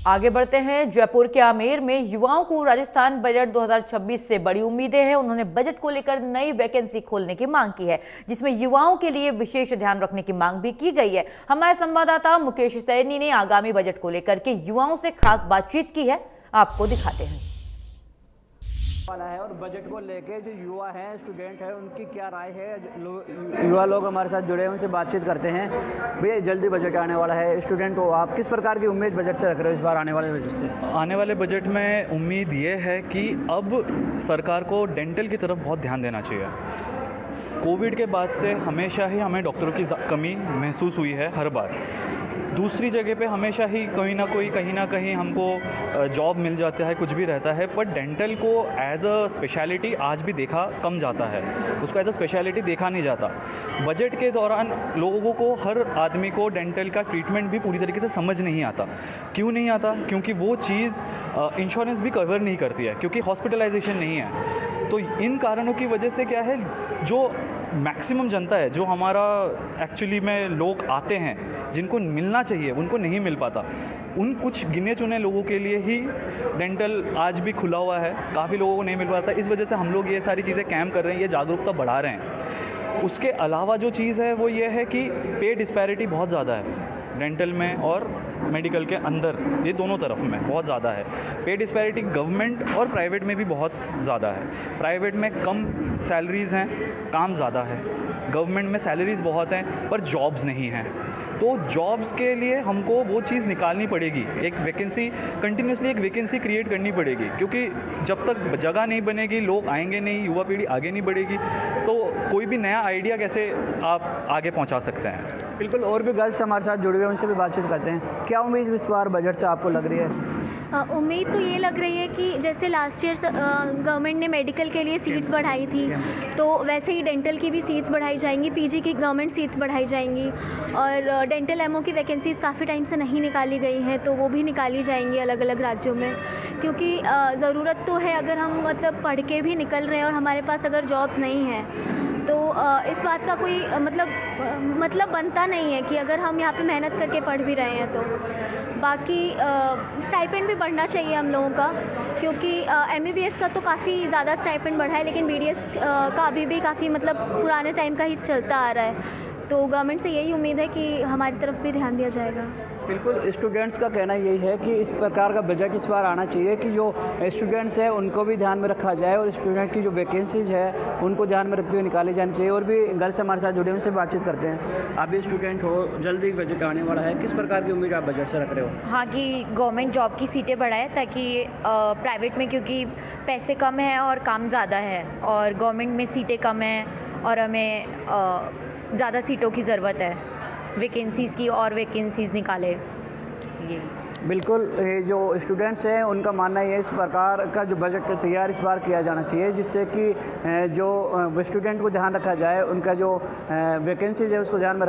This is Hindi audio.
आगे बढ़ते हैं। जयपुर के आमेर में युवाओं को राजस्थान बजट 2026 से बड़ी उम्मीदें हैं। उन्होंने बजट को लेकर नई वैकेंसी खोलने की मांग की है, जिसमें युवाओं के लिए विशेष ध्यान रखने की मांग भी की गई है। हमारे संवाददाता मुकेश सैनी ने आगामी बजट को लेकर के युवाओं से खास बातचीत की है, आपको दिखाते हैं। वाला है और बजट को लेके जो युवा हैं, स्टूडेंट हैं, उनकी क्या राय है। युवा लोग हमारे साथ जुड़े हैं, उनसे बातचीत करते हैं। भैया, जल्दी बजट आने वाला है, स्टूडेंट हो आप, किस प्रकार की उम्मीद बजट से रख रहे हो इस बार आने वाले बजट से? आने वाले बजट में उम्मीद ये है कि अब सरकार को डेंटल की तरफ बहुत ध्यान देना चाहिए। कोविड के बाद से हमेशा ही हमें डॉक्टरों की कमी महसूस हुई है हर बार। दूसरी जगह पे हमेशा ही कहीं ना कहीं हमको जॉब मिल जाता है, कुछ भी रहता है, पर डेंटल को एज अ स्पेशलिटी आज भी देखा कम जाता है, उसको एज अ स्पेशलिटी देखा नहीं जाता। बजट के दौरान लोगों को, हर आदमी को डेंटल का ट्रीटमेंट भी पूरी तरीके से समझ नहीं आता। क्यों नहीं आता? क्योंकि वो चीज़ इंश्योरेंस भी कवर नहीं करती है, क्योंकि हॉस्पिटलाइजेशन नहीं है। तो इन कारणों की वजह से क्या है, जो मैक्सिमम जनता है, जो हमारा एक्चुअली में लोग आते हैं, जिनको मिलना चाहिए उनको नहीं मिल पाता। उन कुछ गिने चुने लोगों के लिए ही डेंटल आज भी खुला हुआ है, काफ़ी लोगों को नहीं मिल पाता। इस वजह से हम लोग ये सारी चीज़ें कैम्प कर रहे हैं, ये जागरूकता बढ़ा रहे हैं। उसके अलावा जो चीज़ है वो ये है कि पे डिस्पैरिटी बहुत ज़्यादा है डेंटल में और मेडिकल के अंदर, ये दोनों तरफ में बहुत ज़्यादा है। पे डिस्पैरिटी गवर्नमेंट और प्राइवेट में भी बहुत ज़्यादा है। प्राइवेट में कम सैलरीज़ हैं, काम ज़्यादा है। गवर्नमेंट में सैलरीज़ बहुत हैं पर जॉब्स नहीं हैं। तो जॉब्स के लिए हमको वो चीज़ निकालनी पड़ेगी, एक वैकेंसी, कंटिन्यूसली एक वैकेंसी क्रिएट करनी पड़ेगी, क्योंकि जब तक जगह नहीं बनेगी, लोग आएंगे नहीं, युवा पीढ़ी आगे नहीं बढ़ेगी, तो कोई भी नया आइडिया कैसे आप आगे पहुंचा सकते हैं। बिल्कुल, और भी गर्ल्स हमारे साथ जुड़े हुए हैं, उनसे भी बातचीत करते हैं। क्या उम्मीद इस बार बजट से आपको लग रही है? उम्मीद तो ये लग रही है कि जैसे लास्ट ईयर गवर्नमेंट ने मेडिकल के लिए सीट्स बढ़ाई थी, तो वैसे ही डेंटल की भी सीट्स बढ़ाई जाएंगी, पीजी की गवर्नमेंट सीट्स बढ़ाई जाएंगी, और डेंटल एमओ की वैकेंसीज़ काफ़ी टाइम से नहीं निकाली गई हैं, तो वो भी निकाली जाएंगी अलग अलग राज्यों में। क्योंकि ज़रूरत तो है, अगर हम मतलब पढ़ के भी निकल रहे हैं और हमारे पास अगर जॉब्स नहीं हैं, तो इस बात का कोई मतलब बनता नहीं है कि अगर हम यहाँ पे मेहनत करके पढ़ भी रहे हैं तो। बाकी स्टाइपेंड भी बढ़ना चाहिए हम लोगों का, क्योंकि एमबीबीएस का तो काफ़ी ज़्यादा स्टाइपेंड बढ़ा है, लेकिन बीडीएस का अभी भी काफ़ी मतलब पुराने टाइम का ही चलता आ रहा है। तो गवर्नमेंट से यही उम्मीद है कि हमारी तरफ भी ध्यान दिया जाएगा। बिल्कुल, स्टूडेंट्स का कहना यही है कि इस प्रकार का बजट इस बार आना चाहिए कि जो स्टूडेंट्स हैं उनको भी ध्यान में रखा जाए, और स्टूडेंट की जो वैकेंसीज है उनको ध्यान में रखते हुए निकाली जानी चाहिए। और भी गर्ल्स हमारे साथ जुड़े हैं, उनसे बातचीत करते हैं। आप भी स्टूडेंट हो, जल्दी बजट आने वाला है, किस प्रकार की उम्मीद आप बजट से रख रहे हो? हाँ, कि गवर्नमेंट जॉब की सीटें बढ़ाए, ताकि प्राइवेट में क्योंकि पैसे कम हैं और काम ज़्यादा है, और गवर्नमेंट में सीटें कम हैं और हमें ज़्यादा सीटों की ज़रूरत है, वैकेंसीज़ की, और वैकेंसीज़ निकाले ये। बिल्कुल, ये जो स्टूडेंट्स हैं उनका मानना ये है इस प्रकार का जो बजट तैयार इस बार किया जाना चाहिए, जिससे कि जो स्टूडेंट को ध्यान रखा जाए, उनका जो वैकेंसीज है उसको ध्यान में